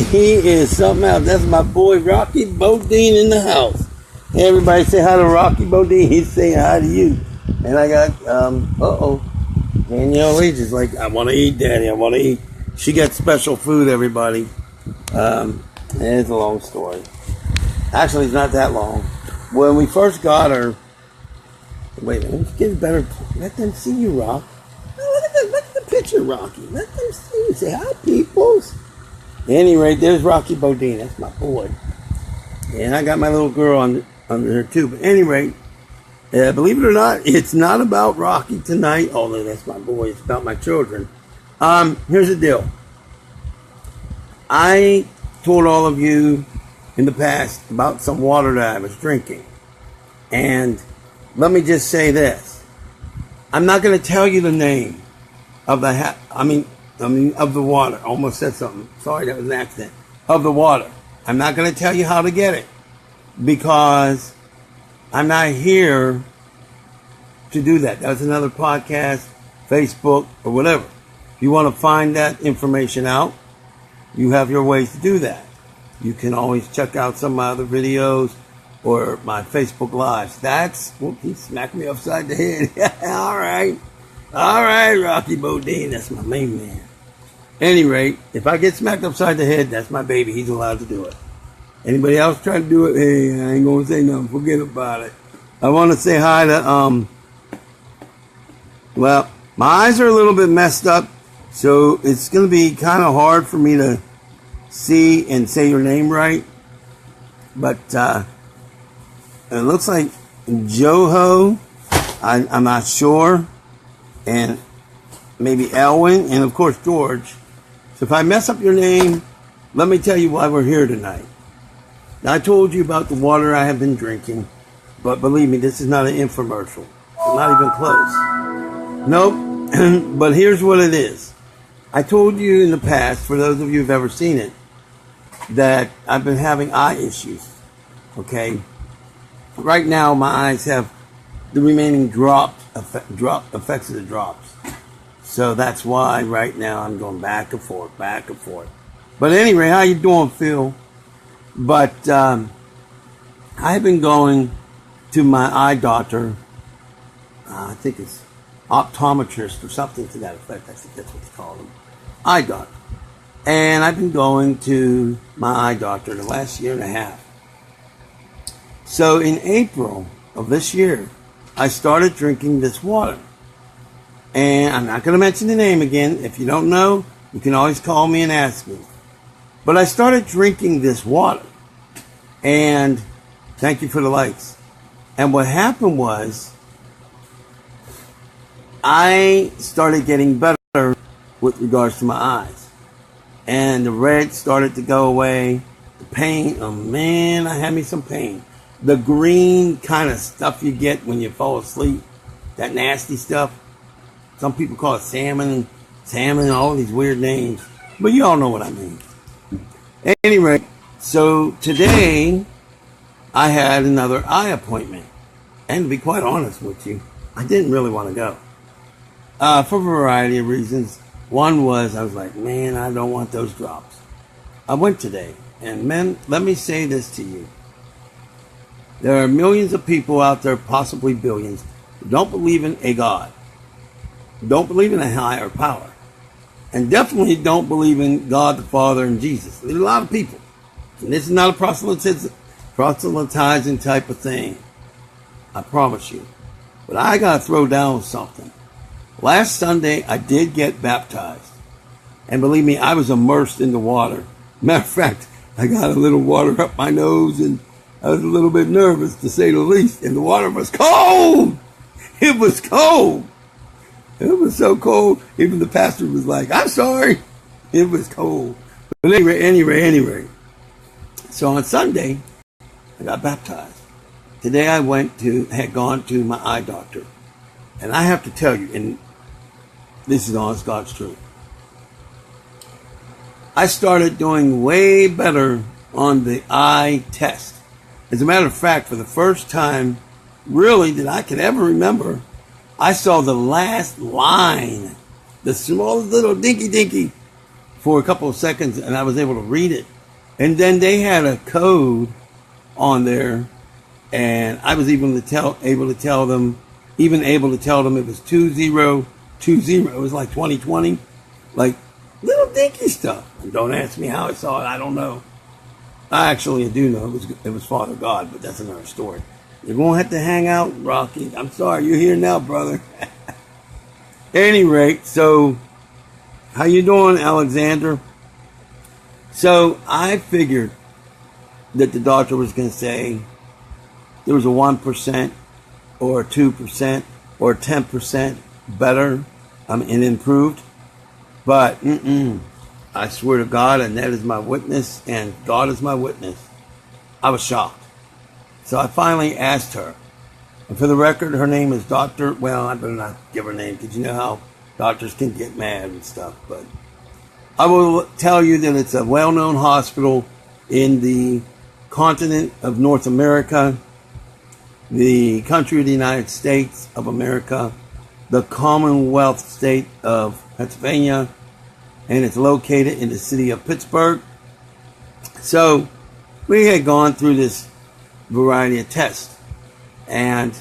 He is something else. That's my boy Rocky Bodine in the house. Hey, everybody say hi to Rocky Bodine. He's saying hi to you. And I got, Danielle Leach is like, I want to eat, Daddy. I want to eat. She got special food, everybody. It's a long story. Actually, it's not that long. When we first got her, wait a minute, let's get better. Let them see you, Rock. Look at the picture, Rocky. Let them see you. Say hi, peoples. At any rate, there's Rocky Bodine. That's my boy. And I got my little girl under her too. But at any rate, believe it or not, it's not about Rocky tonight, although that's my boy. It's about my children. Here's the deal. I told all of you in the past about some water that I was drinking. And let me just say this. I'm not going to tell you the name of the of the water. Almost said something. Sorry, that was an accident. Of the water. I'm not going to tell you how to get it because I'm not here to do that. That's another podcast, Facebook, or whatever. If you want to find that information out, you have your ways to do that. You can always check out some of my other videos or my Facebook Lives. He smacked me upside the head. All right, Rocky Bodine. That's my main man. Any rate, if I get smacked upside the head, that's my baby. He's allowed to do it. Anybody else try to do it? Hey, I ain't gonna say nothing. Forget about it. I want to say hi to well, my eyes are a little bit messed up, so it's gonna be kind of hard for me to see and say your name right. But it looks like Joho. I'm not sure, and maybe Elwin, and of course George. So if I mess up your name, let me tell you why we're here tonight. Now, I told you about the water I have been drinking, but believe me, this is not an infomercial. I'm not even close. Nope, but here's what it is. I told you in the past, for those of you who've ever seen it, that I've been having eye issues, okay? Right now, my eyes have the remaining effects of the drops. So that's why right now I'm going back and forth. But anyway, how you doing, Phil? But I've been going to my eye doctor. I think it's optometrist or something to that effect. I think that's what they call them. Eye doctor. And I've been going to my eye doctor the last year and a half. So in April of this year, I started drinking this water. And I'm not going to mention the name again. If you don't know, you can always call me and ask me. But I started drinking this water. And thank you for the likes. And what happened was, I started getting better with regards to my eyes. And the red started to go away. The pain, oh man, I had me some pain. The green kind of stuff you get when you fall asleep. That nasty stuff. Some people call it salmon, all these weird names. But you all know what I mean. Anyway, so today I had another eye appointment. And to be quite honest with you, I didn't really want to go. For a variety of reasons. One was, I was like, man, I don't want those drops. I went today. And men, let me say this to you. There are millions of people out there, possibly billions, who don't believe in a God. Don't believe in a higher power. And definitely don't believe in God the Father and Jesus. There's a lot of people. And this is not a proselytizing type of thing. I promise you. But I got to throw down something. Last Sunday, I did get baptized. And believe me, I was immersed in the water. Matter of fact, I got a little water up my nose and I was a little bit nervous, to say the least. And the water was cold. It was cold. It was so cold, even the pastor was like, I'm sorry. It was cold. But anyway. So on Sunday, I got baptized. Today I had gone to my eye doctor. And I have to tell you, and this is honest God's truth, I started doing way better on the eye test. As a matter of fact, for the first time, really, that I can ever remember, I saw the last line, the smallest little dinky for a couple of seconds, and I was able to read it. And then they had a code on there, and I was able to tell them it was 2020. It was like 2020, like little dinky stuff. And don't ask me how I saw it. I don't know. I actually do know it was Father God, but that's another story. You're going to have to hang out, Rocky. I'm sorry, you're here now, brother. At any rate, so how you doing, Alexander? So I figured that the doctor was going to say there was a 1% or a 2% or 10% better and improved. But I swear to God, and that is my witness, and God is my witness, I was shocked. So I finally asked her. And for the record, her name is Dr. Well, I better not give her name because you know how doctors can get mad and stuff. But I will tell you that it's a well-known hospital in the continent of North America, the country of the United States of America, the Commonwealth state of Pennsylvania, and it's located in the city of Pittsburgh. So we had gone through this variety of tests. And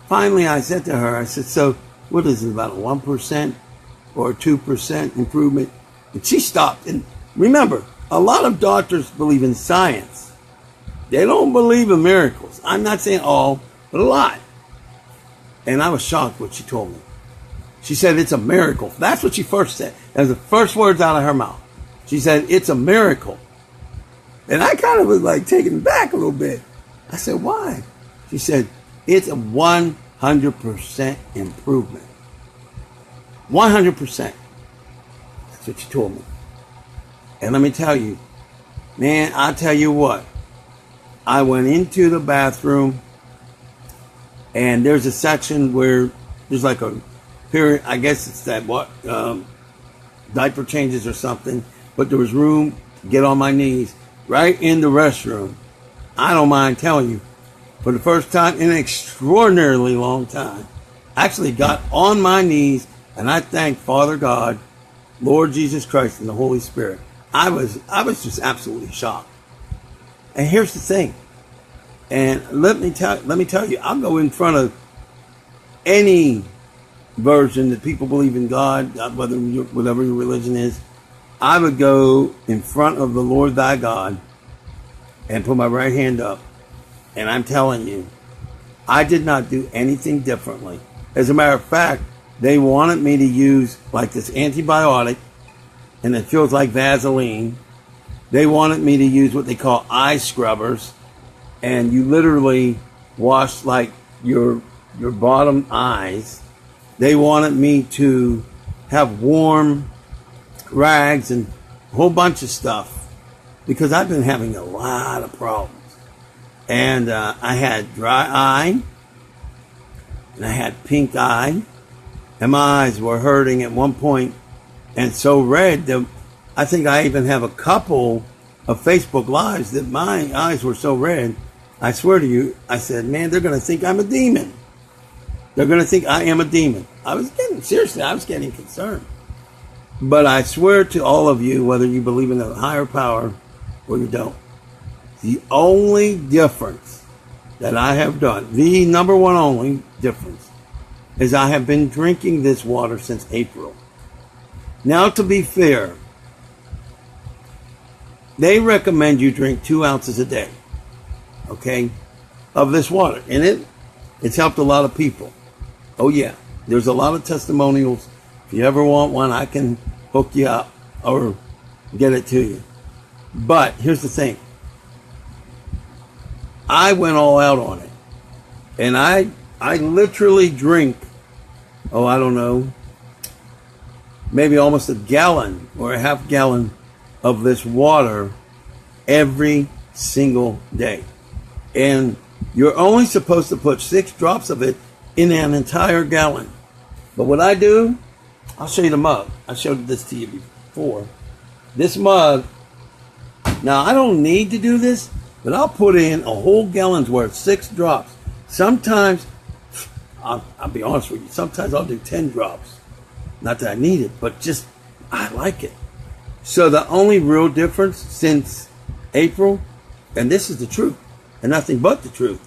finally I said to her, I said, so what is it, about a 1% or a 2% improvement? And she stopped. And remember, a lot of doctors believe in science. They don't believe in miracles. I'm not saying all, but a lot. And I was shocked what she told me. She said, it's a miracle. That's what she first said. That was the first words out of her mouth. She said, it's a miracle. And I kind of was like taken back a little bit. I said, why? She said, it's a 100% improvement. 100%. That's what she told me. And let me tell you, man, I'll tell you what. I went into the bathroom, and there's a section where there's like a period, I guess it's that diaper changes or something, but there was room to get on my knees right in the restroom. I don't mind telling you, for the first time in an extraordinarily long time, I actually got on my knees and I thanked Father God, Lord Jesus Christ, and the Holy Spirit. I was just absolutely shocked. And here's the thing. And let me tell you, I'll go in front of any version that people believe in God, whatever your religion is. I would go in front of the Lord thy God and put my right hand up. And I'm telling you, I did not do anything differently. As a matter of fact, they wanted me to use like this antibiotic, and it feels like Vaseline. They wanted me to use what they call eye scrubbers, and you literally wash like your bottom eyes. They wanted me to have warm rags and a whole bunch of stuff because I've been having a lot of problems. And I had dry eye, and I had pink eye, and my eyes were hurting at one point and so red that I think I even have a couple of Facebook Lives that my eyes were so red. I swear to you, I said, man, they're going to think I'm a demon. They're going to think I am a demon. I was getting concerned. But I swear to all of you, whether you believe in a higher power or you don't, the only difference that I have done, the number one only difference, is I have been drinking this water since April. Now, to be fair, they recommend you drink 2 ounces a day, okay, of this water. And it's helped a lot of people. Oh, yeah. There's a lot of testimonials. If you ever want one, I can hook you up or get it to you. But here's the thing. I went all out on it. And I literally drink, I don't know, maybe almost a gallon or a half gallon of this water every single day. And you're only supposed to put 6 drops of it in an entire gallon. But what I do, I'll show you the mug. I showed this to you before. This mug, now I don't need to do this, but I'll put in a whole gallon's worth, 6 drops. Sometimes, I'll be honest with you, sometimes I'll do 10 drops. Not that I need it, but just, I like it. So the only real difference since April, and this is the truth, and nothing but the truth.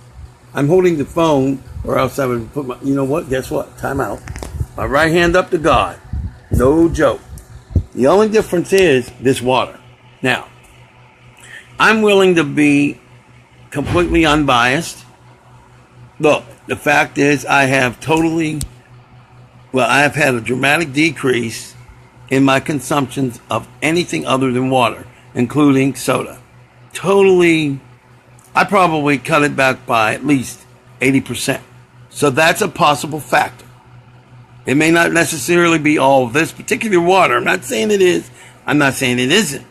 I'm holding the phone, or else I would put my, you know what? Guess what? Time out. My right hand up to God. No joke. The only difference is this water. Now, I'm willing to be completely unbiased. Look, the fact is I have had a dramatic decrease in my consumptions of anything other than water, including soda. Totally, I probably cut it back by at least 80%. So that's a possible factor. It may not necessarily be all of this particular water. I'm not saying it is. I'm not saying it isn't.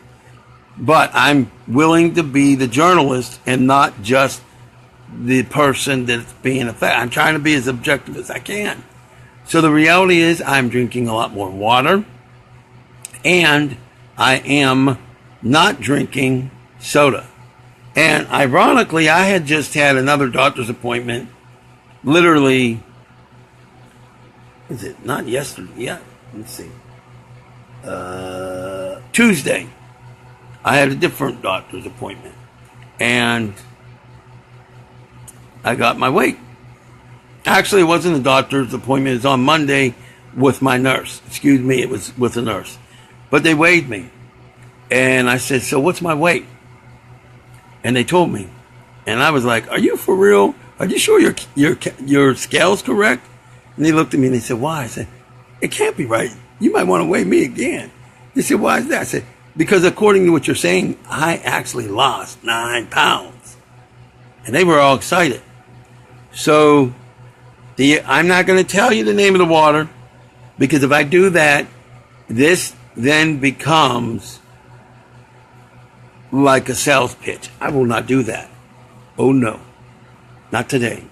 But I'm willing to be the journalist and not just the person that's being affected. I'm trying to be as objective as I can. So the reality is I'm drinking a lot more water. And I am not drinking soda. And ironically, I had just had another doctor's appointment. Literally, is it not yesterday? Yeah, let's see. Tuesday, I had a different doctor's appointment. And I got my weight. Actually, it wasn't a doctor's appointment. It was on Monday with my nurse. Excuse me, it was with a nurse. But they weighed me. And I said, so what's my weight? And they told me. And I was like, are you for real? Are you sure your scale's correct? And they looked at me and they said, why? I said, it can't be right. You might want to weigh me again. They said, why is that? I said, because according to what you're saying, I actually lost 9 pounds. And they were all excited. So I'm not going to tell you the name of the water, because if I do that, this then becomes like a sales pitch. I will not do that. Oh no, not today.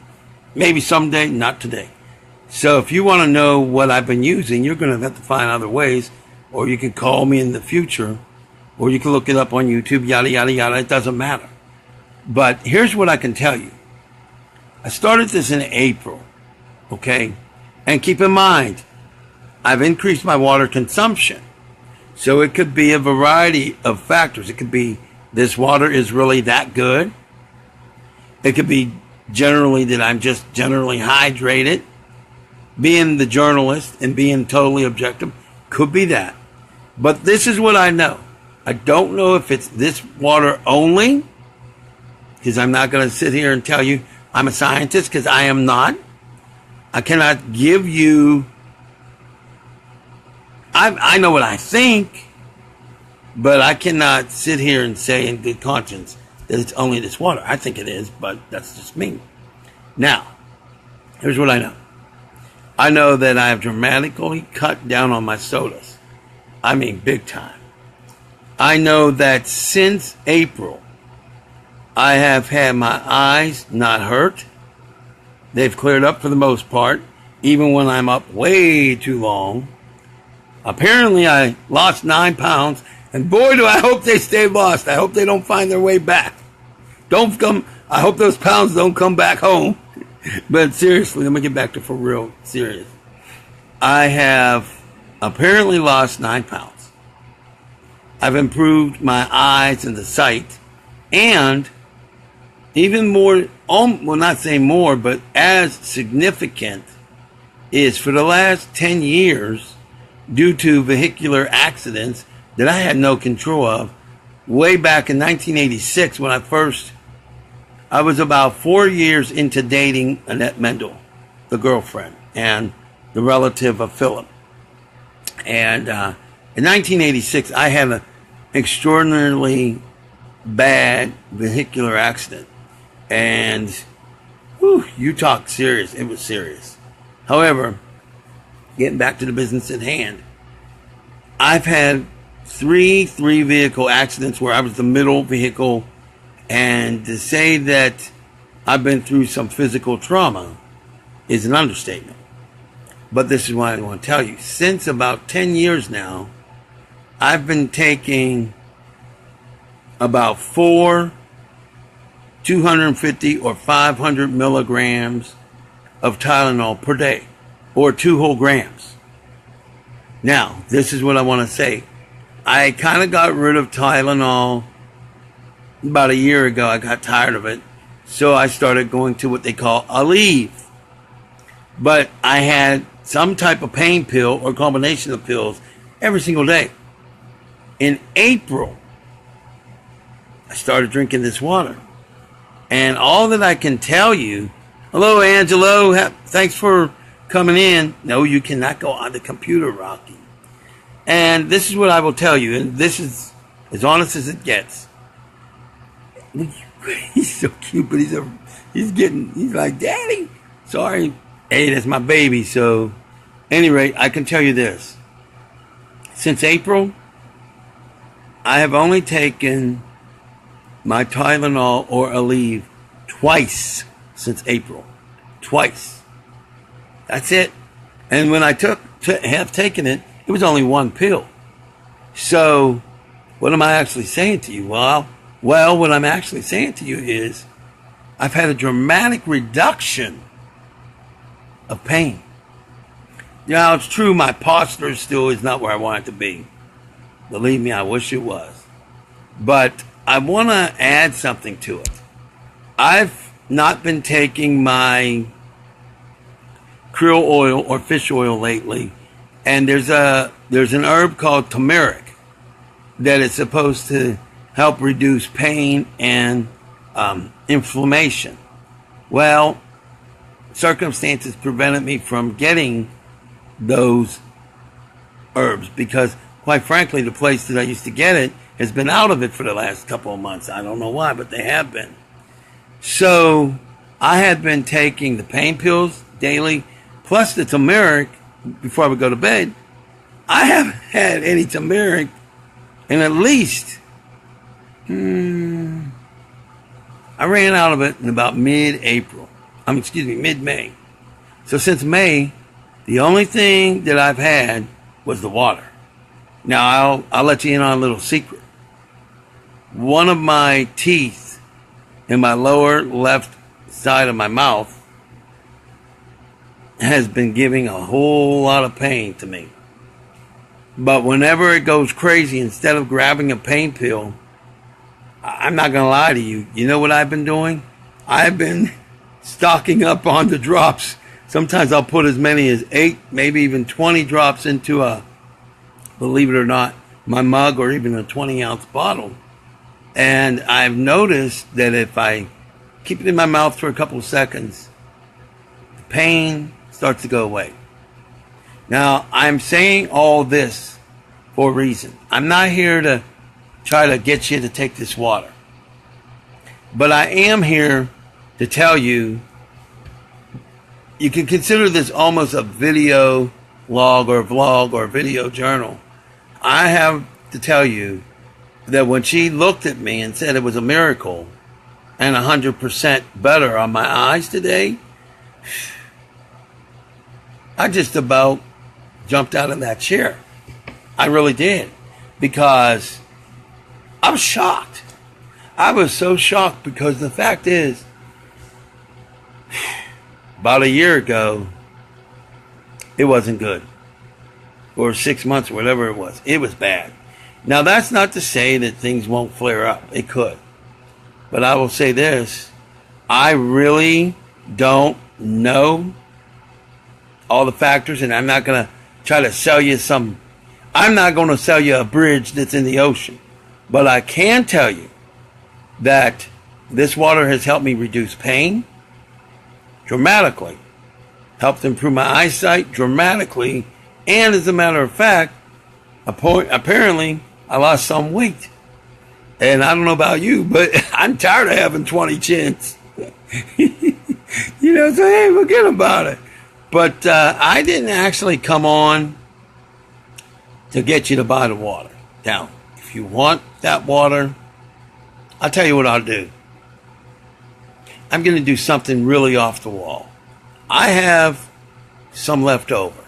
Maybe someday, not today. So if you want to know what I've been using, you're going to have to find other ways, or you can call me in the future, or you can look it up on YouTube, yada, yada, yada. It doesn't matter. But here's what I can tell you. I started this in April, okay? And keep in mind, I've increased my water consumption. So it could be a variety of factors. It could be this water is really that good. It could be generally that I'm just generally hydrated. Being the journalist and being totally objective could be that. But this is what I know. I don't know if it's this water only, because I'm not going to sit here and tell you I'm a scientist, because I am not. I cannot give you... I know what I think, but I cannot sit here and say in good conscience that it's only this water. I think it is, but that's just me. Now, here's what I know. I know that I have dramatically cut down on my sodas. I mean, big time. I know that since April, I have had my eyes not hurt. They've cleared up for the most part, even when I'm up way too long. Apparently, I lost 9 pounds, and boy, do I hope they stay lost. I hope they don't find their way back. I hope those pounds don't come back home. But seriously, let me get back to for real serious. I have apparently lost 9 pounds. I've improved my eyes and the sight, and even more, well, not saying more, but as significant is for the last 10 years, due to vehicular accidents that I had no control of, way back in 1986 when I was about 4 years into dating Annette Mendel, the girlfriend, and the relative of Philip. And in 1986, I had an extraordinarily bad vehicular accident. And, whew, you talk serious. It was serious. However, getting back to the business at hand, I've had three vehicle accidents where I was the middle vehicle, and to say that I've been through some physical trauma is an understatement. But this is what I want to tell you. Since about 10 years now, I've been taking about 250 or 500 milligrams of Tylenol per day, or 2 whole grams. Now, this is what I want to say. I kind of got rid of Tylenol about a year ago. I got tired of it. So I started going to what they call Aleve. But I had some type of pain pill or combination of pills every single day. In April, I started drinking this water. And all that I can tell you, hello, Angelo, thanks for coming in. No, you cannot go on the computer, Rocky. And this is what I will tell you, and this is as honest as it gets. He's so cute, but he's like, Daddy. Sorry. Hey, that's my baby. So, any rate, I can tell you this. Since April, I have only taken my Tylenol or Aleve twice since April. Twice. That's it. And when I have taken it, it was only one pill. So, what am I actually saying to you? Well, what I'm actually saying to you is I've had a dramatic reduction of pain. Now, it's true, my posture still is not where I want it to be. Believe me, I wish it was. But I want to add something to it. I've not been taking my krill oil or fish oil lately, and there's an herb called turmeric that is supposed to help reduce pain and inflammation. Well, circumstances prevented me from getting those herbs because, quite frankly, the place that I used to get it has been out of it for the last couple of months. I don't know why, but they have been. So I had been taking the pain pills daily, plus the turmeric before I would go to bed. I haven't had any turmeric in at least, I ran out of it in about mid-April. Mid-May. So since May, the only thing that I've had was the water. Now, I'll let you in on a little secret. One of my teeth in my lower left side of my mouth has been giving a whole lot of pain to me. But whenever it goes crazy, instead of grabbing a pain pill, I'm not going to lie to you. You know what I've been doing? I've been stocking up on the drops. Sometimes I'll put as many as 8, maybe even 20 drops into believe it or not, my mug or even a 20-ounce bottle. And I've noticed that if I keep it in my mouth for a couple of seconds, the pain starts to go away. Now, I'm saying all this for a reason. I'm not here to try to get you to take this water. But I am here to tell you, you can consider this almost a video log or vlog or video journal. I have to tell you that when she looked at me and said it was a miracle and 100% better on my eyes today, I just about jumped out of that chair. I really did. Because I was shocked. I was so shocked because the fact is, about a year ago, it wasn't good. Or 6 months, or whatever it was. It was bad. Now, that's not to say that things won't flare up. It could. But I will say this. I really don't know all the factors, and I'm not going to try to sell you I'm not going to sell you a bridge that's in the ocean. But I can tell you that this water has helped me reduce pain dramatically. Helped improve my eyesight dramatically. And as a matter of fact, apparently I lost some weight. And I don't know about you, but I'm tired of having 20 chins. So hey, forget about it. But I didn't actually come on to get you to buy the water. Now, if you want that water, I'll tell you what I'll do. I'm going to do something really off the wall. I have some left over.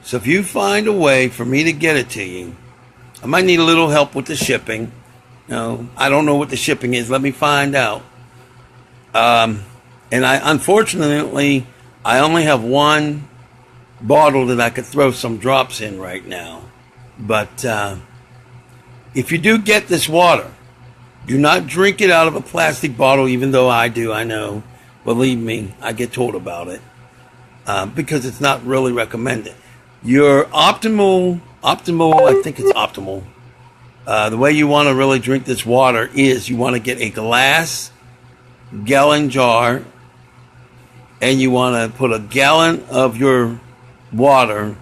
So if you find a way for me to get it to you, I might need a little help with the shipping. I don't know what the shipping is. Let me find out. And unfortunately, I only have one bottle that I could throw some drops in right now. But if you do get this water, do not drink it out of a plastic bottle, even though I do, I know. Believe me, I get told about it because it's not really recommended. Your optimal, I think it's optimal. The way you want to really drink this water is you want to get a glass gallon jar, and you want to put a gallon of your water,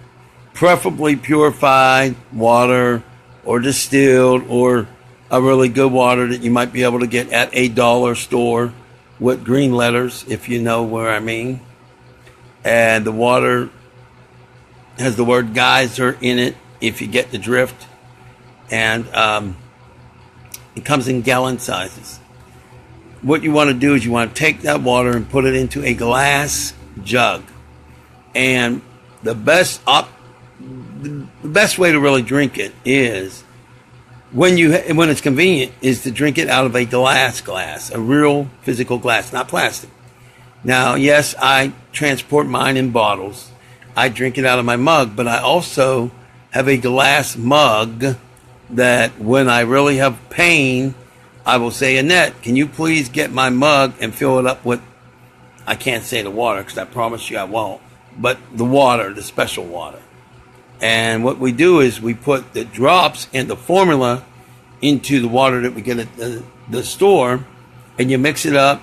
preferably purified water or distilled or a really good water that you might be able to get at a dollar store with green letters, if you know where I mean. And the water has the word geyser in it, if you get the drift. And it comes in gallon sizes. What you want to do is you want to take that water and put it into a glass jug. And the best way to really drink it is when it's convenient is to drink it out of a glass, a real physical glass, not plastic. Now, yes, I transport mine in bottles. I drink it out of my mug, but I also have a glass mug that when I really have pain, I will say, Annette, can you please get my mug and fill it up with, I can't say the water because I promise you I won't, but the water, the special water. And what we do is we put the drops and the formula into the water that we get at the store, and you mix it up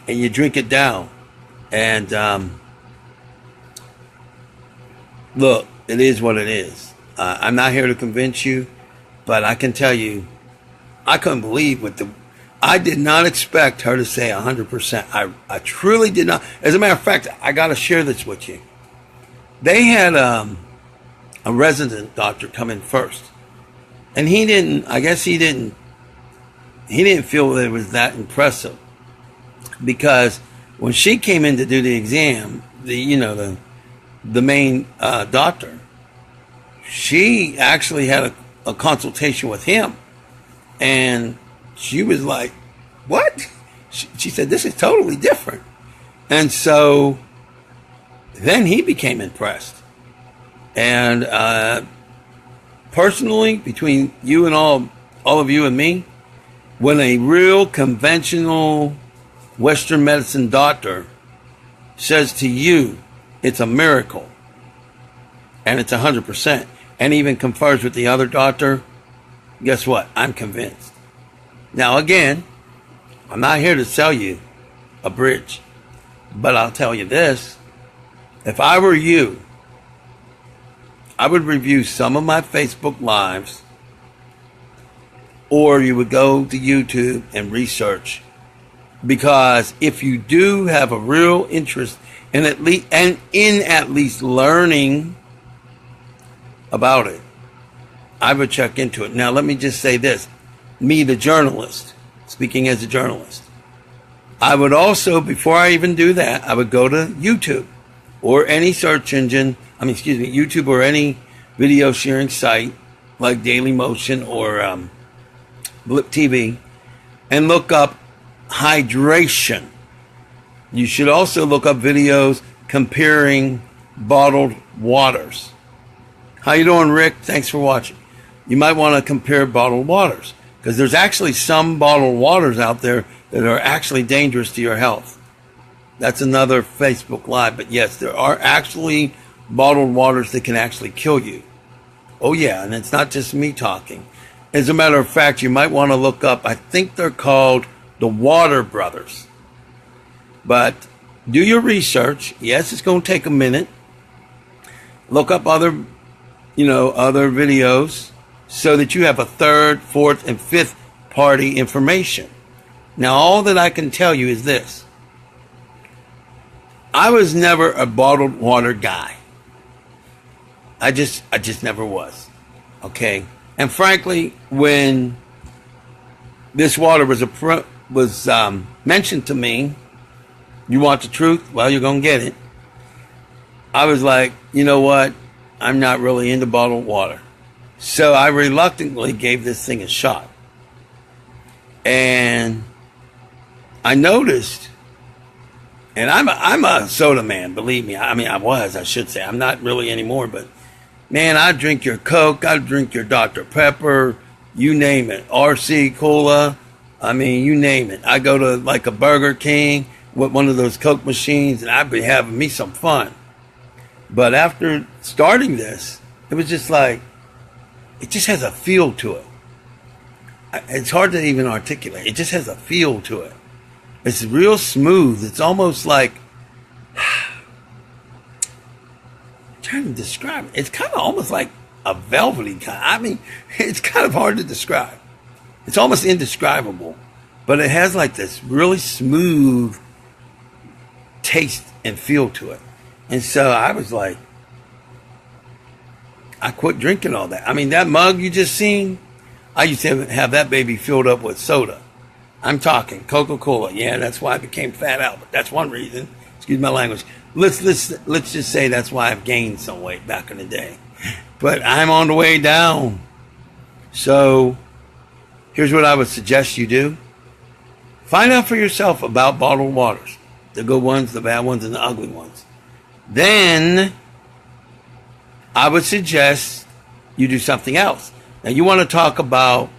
and you drink it down. And look, it is what it is. I'm not here to convince you, but I can tell you, I couldn't believe I did not expect her to say 100%. I truly did not. As a matter of fact, I got to share this with you. They had a resident doctor come in first, and he didn't feel that it was that impressive, because when she came in to do the exam, the main doctor, she actually had a consultation with him. And she was like, what? She said, this is totally different. And so then he became impressed. And personally, between you and all of you and me, when a real conventional Western medicine doctor says to you, it's a miracle, and it's 100%, and even confers with the other doctor, guess what? I'm convinced. Now, again, I'm not here to sell you a bridge, but I'll tell you this. If I were you, I would review some of my Facebook Lives, or you would go to YouTube and research. Because if you do have a real interest in at least learning about it, I would check into it. Now, let me just say this. Me, the journalist, speaking as a journalist, I would also, before I even do that, I would go to YouTube or any search engine, YouTube or any video sharing site like Dailymotion or Blip TV, and look up hydration. You should also look up videos comparing bottled waters. How you doing, Rick? Thanks for watching. You might want to compare bottled waters, because there's actually some bottled waters out there that are actually dangerous to your health. That's another Facebook Live. But yes, there are actually bottled waters that can actually kill you. Oh yeah, and it's not just me talking. As a matter of fact, you might want to look up, I think they're called the Water Brothers. But do your research. Yes, it's going to take a minute. Look up other videos, so that you have a third, fourth, and fifth party information. Now, all that I can tell you is this. I was never a bottled water guy. I just never was. Okay? And frankly, when this water was mentioned to me, you want the truth? Well, you're going to get it. I was like, you know what? I'm not really into bottled water. So I reluctantly gave this thing a shot. And I noticed, and I'm a soda man, believe me. I should say. I'm not really anymore, but Man, I drink your Coke, I drink your Dr. Pepper, you name it. RC Cola, I mean, you name it. I go to like a Burger King with one of those Coke machines and I'd be having me some fun. But after starting this, it was just like, it just has a feel to it. It's hard to even articulate. It just has a feel to it. It's real smooth. It's almost like, trying to describe it. It's kind of almost like a velvety kind. I mean, it's kind of hard to describe. It's almost indescribable, but it has like this really smooth taste and feel to it. And so I was like, I quit drinking all that. I mean, that mug you just seen, I used to have that baby filled up with soda. I'm talking Coca-Cola. Yeah, that's why I became fat out. But that's one reason. Excuse my language. Let's just say that's why I've gained some weight back in the day. But I'm on the way down. So here's what I would suggest you do. Find out for yourself about bottled waters. The good ones, the bad ones, and the ugly ones. Then I would suggest you do something else. Now you want to talk about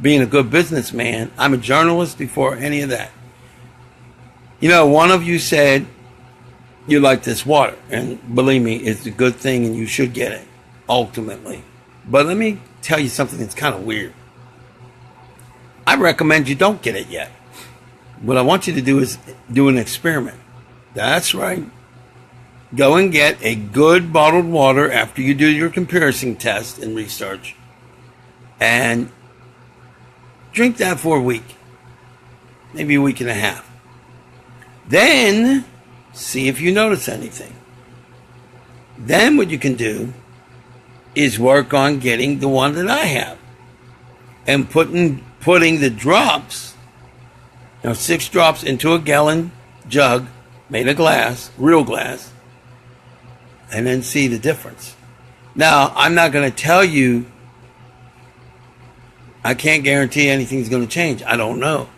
being a good businessman. I'm a journalist before any of that. You know, one of you said you like this water. And believe me, it's a good thing and you should get it, ultimately. But let me tell you something that's kind of weird. I recommend you don't get it yet. What I want you to do is do an experiment. That's right. Go and get a good bottled water after you do your comparison test and research. And drink that for a week. Maybe a week and a half. Then see if you notice anything. Then what you can do is work on getting the one that I have. And putting the drops, 6 drops into a gallon jug made of glass, real glass, and then see the difference. Now, I'm not going to tell you, I can't guarantee anything's going to change. I don't know.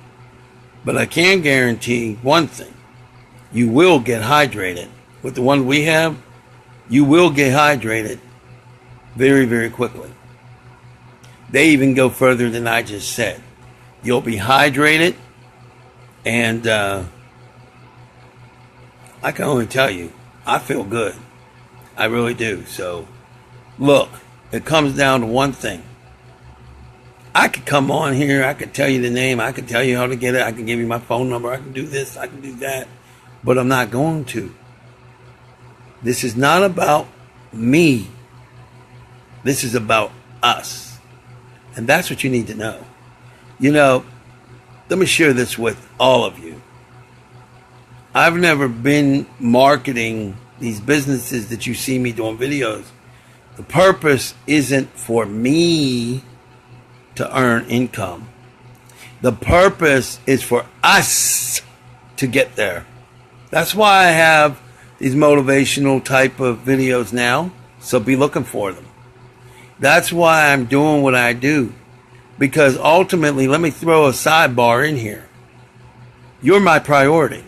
But I can guarantee one thing. You will get hydrated. With the one we have, you will get hydrated very, very quickly. They even go further than I just said. You'll be hydrated, and I can only tell you, I feel good. I really do. So, look, it comes down to one thing. I could come on here, I could tell you the name, I could tell you how to get it, I can give you my phone number, I can do this, I can do that, but I'm not going to. This is not about me. This is about us. And that's what you need to know. You know, let me share this with all of you. I've never been marketing these businesses that you see me doing videos. The purpose isn't for me to earn income. The purpose is for us to get there. That's why I have these motivational type of videos now. So be looking for them. That's why I'm doing what I do. Because ultimately, let me throw a sidebar in here. You're my priority.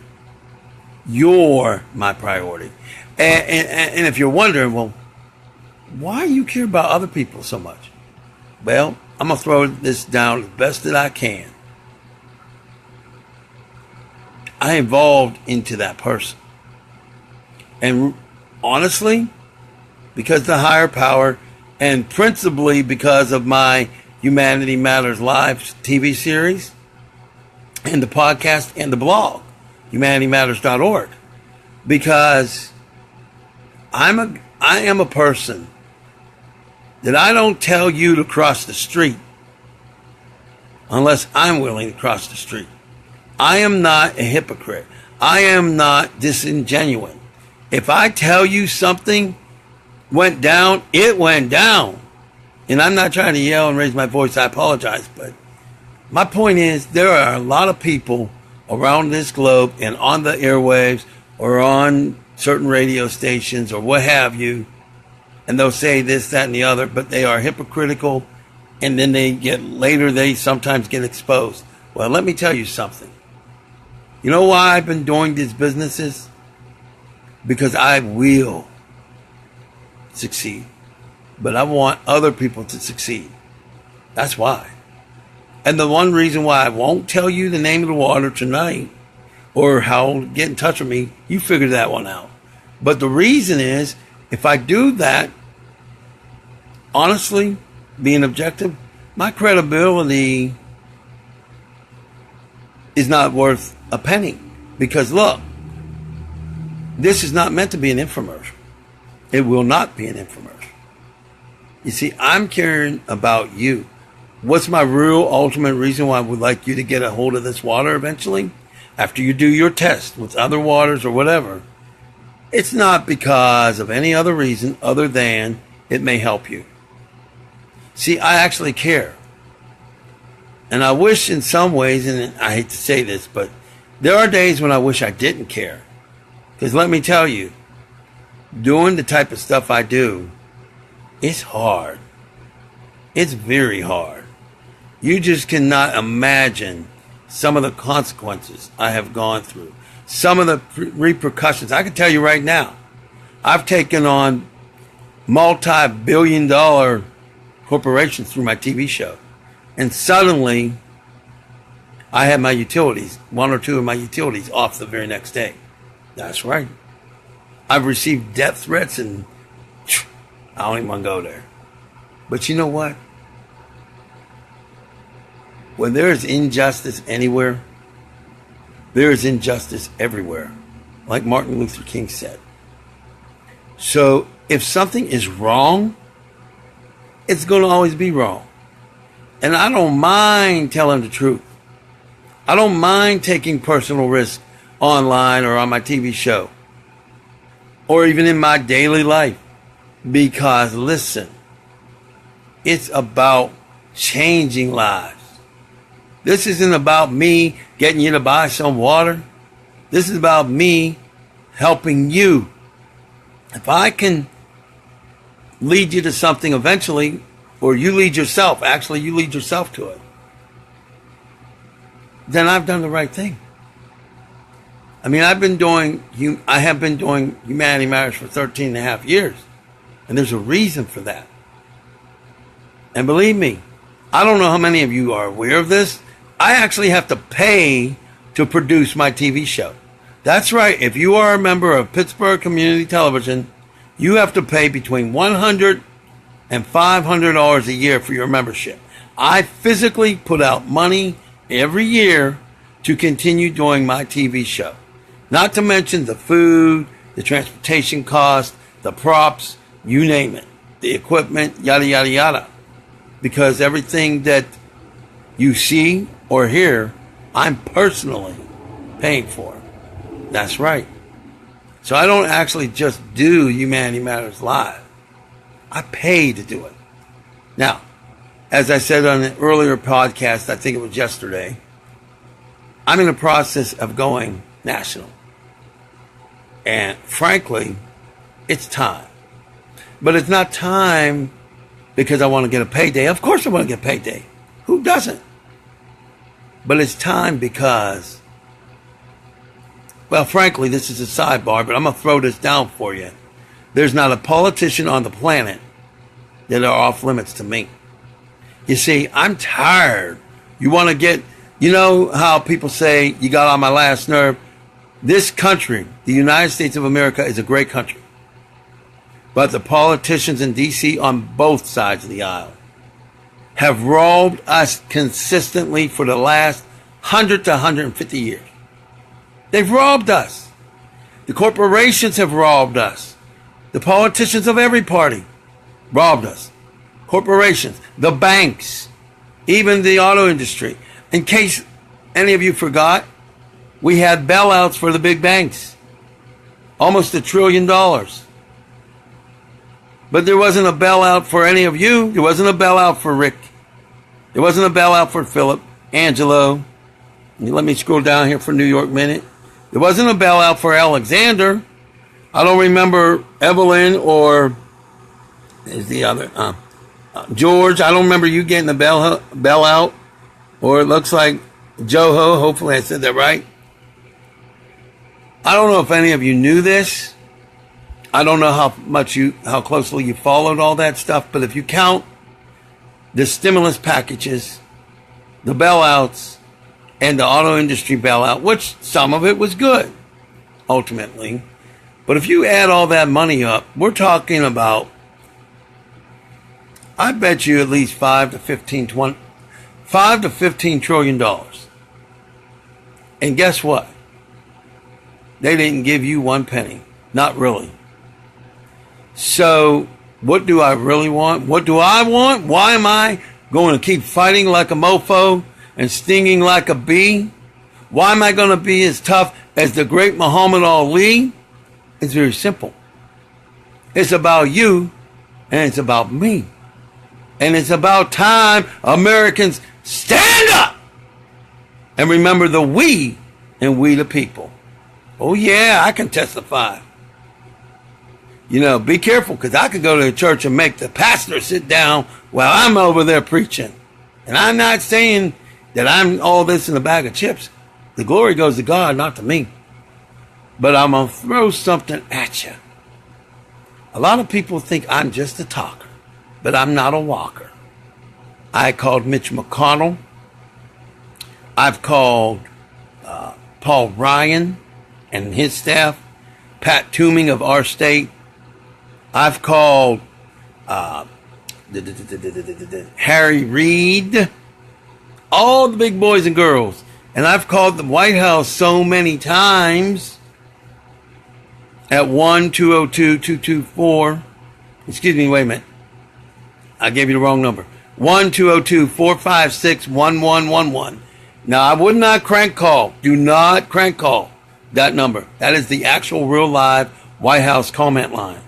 You're my priority. And if you're wondering, well, why do you care about other people so much? Well, I'm going to throw this down as best that I can. I evolved into that person. And honestly, because of the higher power, and principally because of my Humanity Matters Live TV series, and the podcast, and the blog, humanitymatters.org, because I am a person that I don't tell you to cross the street unless I'm willing to cross the street. I am not a hypocrite. I am not disingenuous. If I tell you something went down, it went down. And I'm not trying to yell and raise my voice. I apologize. But my point is, there are a lot of people around this globe and on the airwaves or on certain radio stations or what have you, and they'll say this, that, and the other, but they are hypocritical, and then they sometimes get exposed. Well, let me tell you something. You know why I've been doing these businesses? Because I will succeed. but I want other people to succeed. That's why. And the one reason why I won't tell you the name of the water tonight or how to get in touch with me, you figure that one out. But the reason is, if I do that, honestly, being objective, my credibility is not worth a penny. Because look, this is not meant to be an infomercial. It will not be an infomercial. You see, I'm caring about you. What's my real ultimate reason why I would like you to get a hold of this water eventually? After you do your test with other waters or whatever, it's not because of any other reason other than it may help you. See, I actually care. And I wish in some ways, and I hate to say this, but there are days when I wish I didn't care. Because let me tell you, doing the type of stuff I do, it's hard. It's very hard. You just cannot imagine some of the consequences I have gone through. Some of the repercussions. I can tell you right now, I've taken on multi-billion-dollar corporations through my TV show. And suddenly, I had my utilities, one or two of my utilities, off the very next day. That's right. I've received death threats, and I don't even want to go there. But you know what? When there is injustice anywhere, there is injustice everywhere, like Martin Luther King said. So if something is wrong, it's going to always be wrong. And I don't mind telling the truth. I don't mind taking personal risk online or on my TV show or even in my daily life. Because listen, it's about changing lives. This isn't about me getting you to buy some water. This is about me helping you. If I can lead you to something eventually, or you lead yourself, actually you lead yourself to it, then I've done the right thing. I mean, I have been doing Humanity Matters for 13 and a half years. And there's a reason for that. And believe me, I don't know how many of you are aware of this. I actually have to pay to produce my TV show. That's right. If you are a member of Pittsburgh Community Television, you have to pay between $100 and $500 a year for your membership. I physically put out money every year to continue doing my TV show. Not to mention the food, the transportation cost, the props, you name it, the equipment, yada, yada, yada. Because everything that you see or hear, I'm personally paying for. That's right. So I don't actually just do Humanity Matters Live. I pay to do it. Now, as I said on an earlier podcast, I think it was yesterday, I'm in the process of going national. And frankly, it's time. But it's not time because I want to get a payday. Of course I want to get a payday. Who doesn't? But it's time because, well, frankly, this is a sidebar, but I'm going to throw this down for you. There's not a politician on the planet that are off limits to me. You see, I'm tired. You want to get, you know how people say you got on my last nerve? This country, the United States of America, is a great country. But the politicians in D.C. on both sides of the aisle have robbed us consistently for the last 100 to 150 years. They've robbed us. The corporations have robbed us. The politicians of every party robbed us. Corporations, the banks, even the auto industry. In case any of you forgot, we had bailouts for the big banks. Almost $1 trillion. But there wasn't a bailout for any of you. There wasn't a bailout for Rick. There wasn't a bailout for Philip, Angelo. Let me scroll down here for New York Minute. There wasn't a bailout for Alexander. I don't remember Evelyn or is the other George. I don't remember you getting a bailout. Or it looks like Joho. Hopefully I said that right. I don't know if any of you knew this. I don't know how closely you followed all that stuff, but if you count the stimulus packages, the bailouts, and the auto industry bailout, which some of it was good, ultimately. But if you add all that money up, we're talking about, I bet you at least $5 to $15 trillion. And guess what? They didn't give you one penny. Not really. So, what do I really want? What do I want? Why am I going to keep fighting like a mofo and stinging like a bee? Why am I going to be as tough as the great Muhammad Ali? It's very simple. It's about you, and it's about me. And it's about time Americans stand up and remember the we and we the people. Oh yeah, I can testify. You know, be careful, because I could go to the church and make the pastor sit down while I'm over there preaching. And I'm not saying that I'm all this in a bag of chips. The glory goes to God, not to me. But I'm going to throw something at you. A lot of people think I'm just a talker, but I'm not a walker. I called Mitch McConnell. I've called Paul Ryan and his staff, Pat Toomey of our state. I've called Harry Reid, all the big boys and girls. And I've called the White House so many times at 1-202-224. Excuse me, wait a minute. I gave you the wrong number. 1-202-456-1111. Now, I would not crank call. Do not crank call that number. That is the actual real live White House comment line.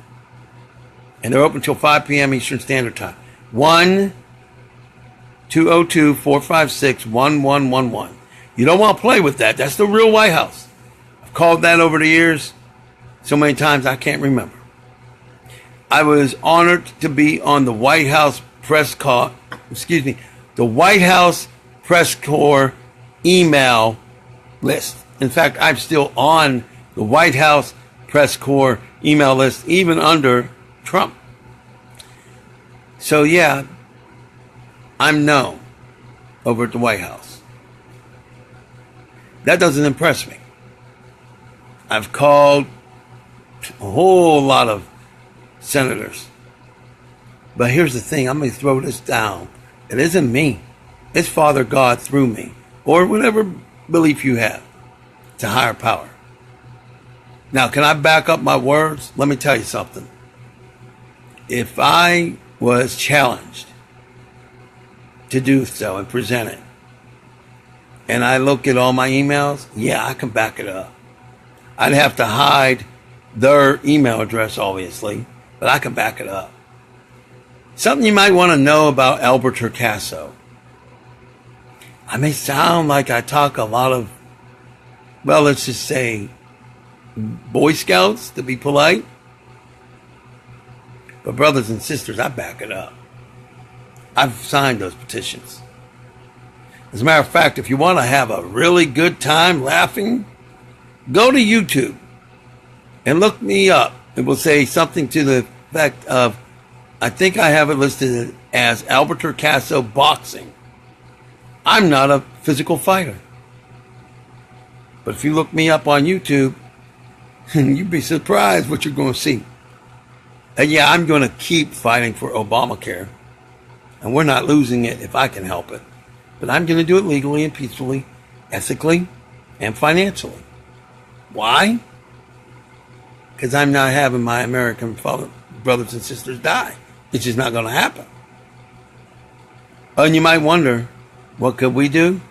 And they're open until 5 p.m. Eastern Standard Time. 1-202-456-1111. You don't want to play with that. That's the real White House. I've called that over the years so many times I can't remember. I was honored to be on the White House the White House press corps email list. In fact, I'm still on the White House press corps email list, even under Trump. So yeah, I'm known over at the White House. That doesn't impress me. I've called a whole lot of senators. But here's the thing, I'm going to throw this down. It isn't me. It's Father God through me. Or whatever belief you have. It's a higher power. Now, can I back up my words? Let me tell you something. If I was challenged to do so and present it, and I look at all my emails, yeah, I can back it up. I'd have to hide their email address, obviously, but I can back it up. Something you might want to know about Albert Torcaso. I may sound like I talk a lot of, well, let's just say, Boy Scouts, to be polite. But brothers and sisters, I back it up. I've signed those petitions. As a matter of fact, if you want to have a really good time laughing, go to YouTube and look me up. It will say something to the effect of, I think I have it listed as Albert Torcaso Boxing. I'm not a physical fighter. But if you look me up on YouTube, you'd be surprised what you're going to see. And yeah, I'm going to keep fighting for Obamacare. And we're not losing it if I can help it. But I'm going to do it legally and peacefully, ethically, and financially. Why? Because I'm not having my American brothers and sisters die. It's just not going to happen. And you might wonder, what could we do?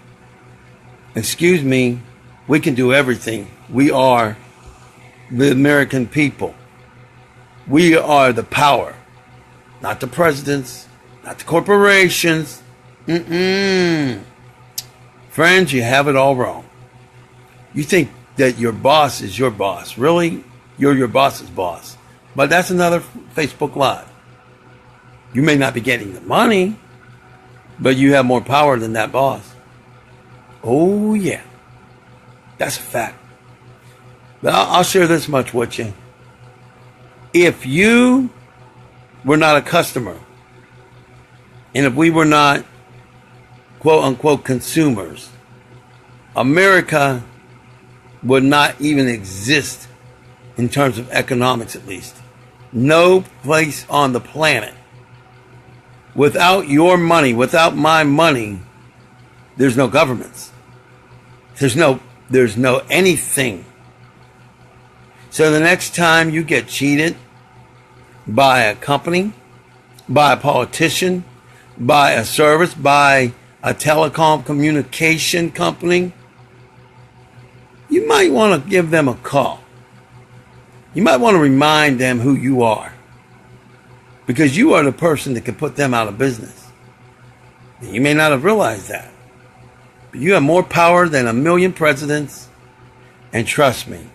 Excuse me, we can do everything. We are the American people. We are the power. Not the presidents, not the corporations. Friends, you have it all wrong. You think that your boss is your boss. Really? You're your boss's boss. But that's another Facebook Live. You may not be getting the money, but you have more power than that boss. Oh, yeah. That's a fact. But I'll share this much with you. If you were not a customer, and if we were not quote unquote consumers, America would not even exist in terms of economics, at least. No place on the planet. Without your money, without my money, there's no governments. There's no anything. So the next time you get cheated by a company, by a politician, by a service, by a telecom communication company, you might want to give them a call. You might want to remind them who you are, because you are the person that can put them out of business. You may not have realized that, but you have more power than 1,000,000 presidents, and trust me,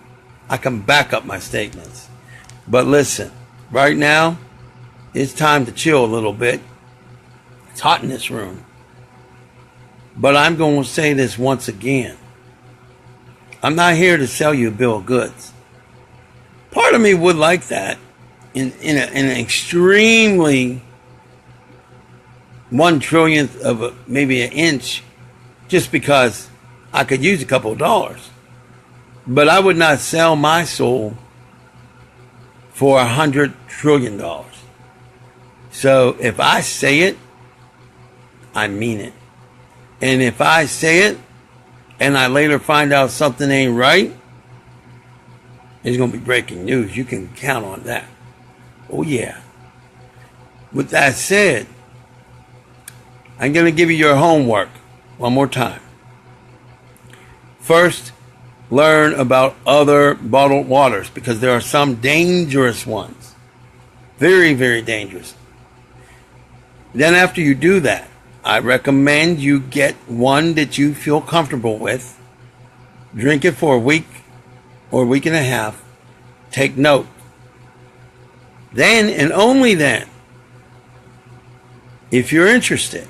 I can back up my statements. But listen, right now, it's time to chill a little bit. It's hot in this room. But I'm going to say this once again. I'm not here to sell you a bill of goods. Part of me would like that in an extremely 1/1,000,000th of maybe an inch, just because I could use a couple of dollars. But I would not sell my soul for $100 trillion. So if I say it, I mean it. And if I say it and I later find out something ain't right, it's going to be breaking news. You can count on that. Oh, yeah. With that said, I'm going to give you your homework one more time. First, learn about other bottled waters, because there are some dangerous ones. Very, very dangerous. Then after you do that, I recommend you get one that you feel comfortable with. Drink it for a week or a week and a half. Take note. Then and only then, if you're interested,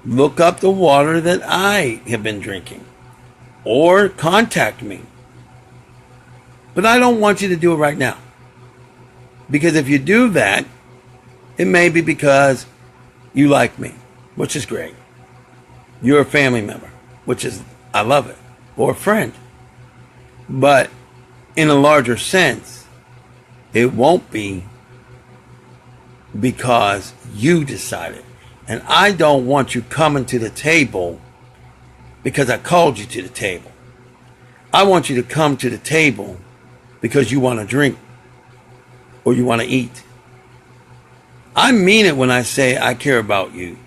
look up the water that I have been drinking, or contact me. But I don't want you to do it right now, because if you do that, it may be because you like me, which is great. You're a family member, which is, I love it, or a friend. But in a larger sense, it won't be because you decided. And I don't want you coming to the table because I called you to the table. I want you to come to the table because you want to drink or you want to eat. I mean it when I say I care about you.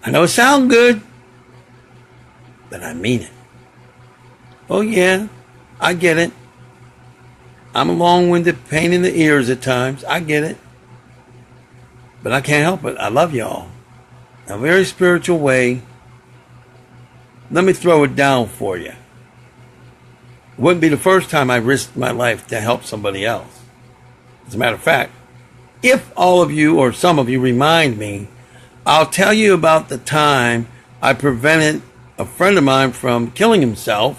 I know it sounds good, but I mean it. Oh yeah, I get it. I'm a long-winded pain in the ears at times. I get it. But I can't help it. I love y'all. In a very spiritual way. Let me throw it down for you. It wouldn't be the first time I risked my life to help somebody else. As a matter of fact, if all of you or some of you remind me, I'll tell you about the time I prevented a friend of mine from killing himself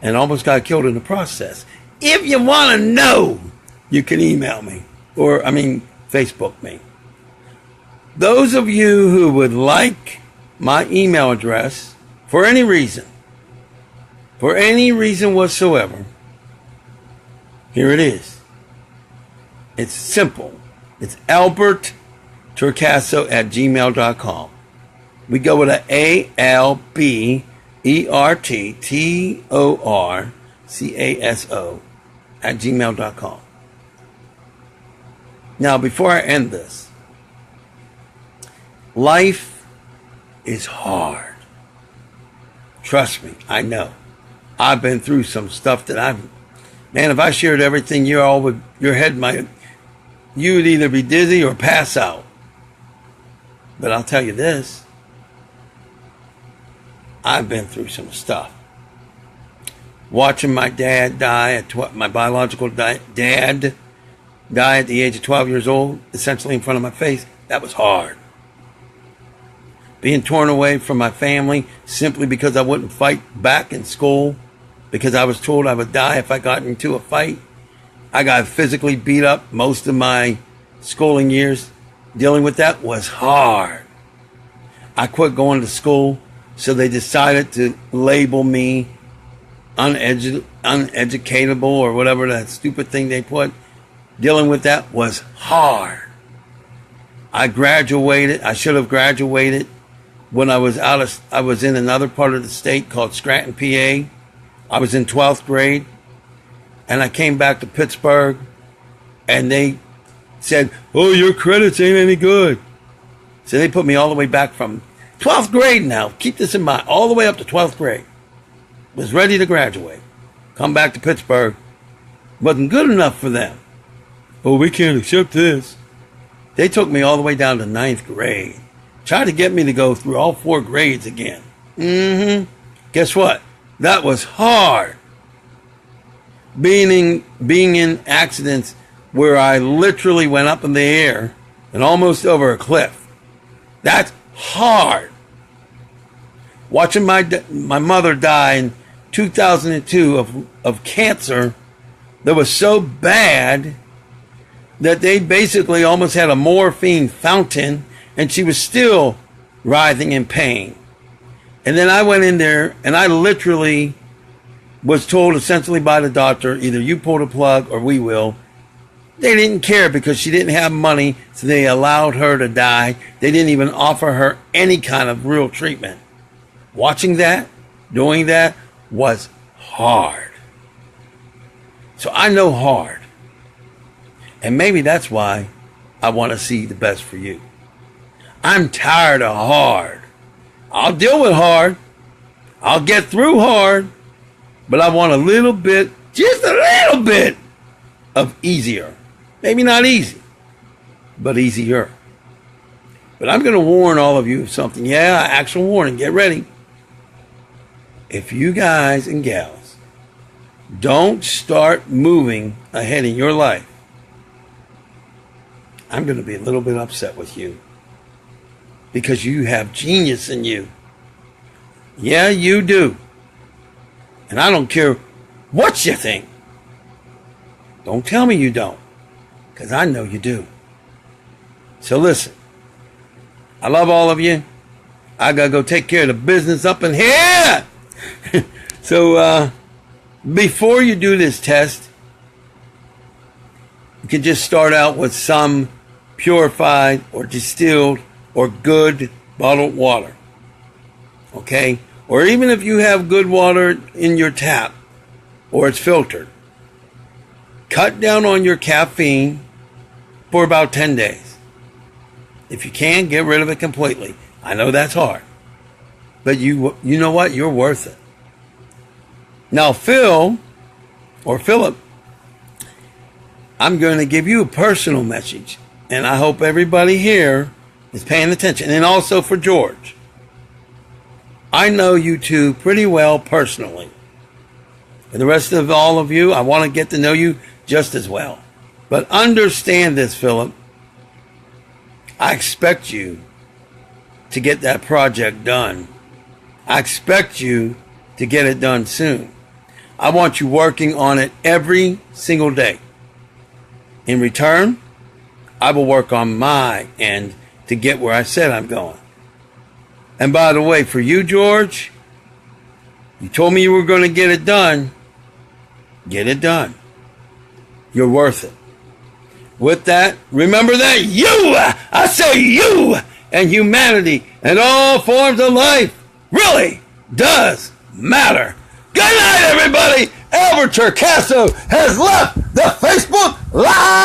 and almost got killed in the process. If you want to know, you can email me Facebook me. Those of you who would like my email address for any reason whatsoever, here it is. It's simple. It's alberttorcaso@gmail.com. We go with a ALBERTORCASO@gmail.com. Now, before I end this, life is hard. Trust me, I know. I've been through some stuff that man, if I shared everything, you would either be dizzy or pass out. But I'll tell you this, I've been through some stuff. Watching my dad die my biological dad die at the age of 12 years old, essentially in front of my face, that was hard. Being torn away from my family simply because I wouldn't fight back in school, because I was told I would die if I got into a fight. I got physically beat up most of my schooling years. Dealing with that was hard. I quit going to school, so they decided to label me uneducatable or whatever that stupid thing they put. Dealing with that was hard. I graduated. I should have graduated when I was I was in another part of the state called Scranton, PA. I was in 12th grade, and I came back to Pittsburgh, and they said, "Oh, your credits ain't any good." So they put me all the way back from 12th grade now. Keep this in mind. All the way up to 12th grade. Was ready to graduate. Come back to Pittsburgh. Wasn't good enough for them. "Oh, we can't accept this." They took me all the way down to 9th grade. Tried to get me to go through all 4 grades again. Guess what? That was hard. Being in accidents where I literally went up in the air and almost over a cliff. That's hard. Watching my mother die in 2002 of cancer that was so bad that they basically almost had a morphine fountain, and she was still writhing in pain. And then I went in there, and I literally was told essentially by the doctor, either you pull the plug or we will. They didn't care because she didn't have money, so they allowed her to die. They didn't even offer her any kind of real treatment. Watching that, doing that, was hard. So I know hard. And maybe that's why I want to see the best for you. I'm tired of hard. I'll deal with hard. I'll get through hard. But I want a little bit, just a little bit of easier. Maybe not easy, but easier. But I'm going to warn all of you of something. Yeah, actual warning. Get ready. If you guys and gals don't start moving ahead in your life, I'm going to be a little bit upset with you because you have genius in you. Yeah, you do. And I don't care what you think. Don't tell me you don't, because I know you do. So listen, I love all of you. I got to go take care of the business up in here. So before you do this test, you can just start out with some purified or distilled or good bottled water. Okay? Or even if you have good water in your tap or it's filtered, cut down on your caffeine for about 10 days. If you can, get rid of it completely. I know that's hard. But you know what? You're worth it. Now, Philip, I'm going to give you a personal message. And I hope everybody here is paying attention. And also for George. I know you two pretty well personally. And the rest of all of you, I want to get to know you just as well. But understand this, Philip. I expect you to get that project done. I expect you to get it done soon. I want you working on it every single day. In return, I will work on my end to get where I said I'm going. And by the way, for you, George, you told me you were going to get it done. Get it done. You're worth it. With that, remember that you, I say you, and humanity and all forms of life really does matter. Good night, everybody. Albert Torcaso has left the Facebook Live.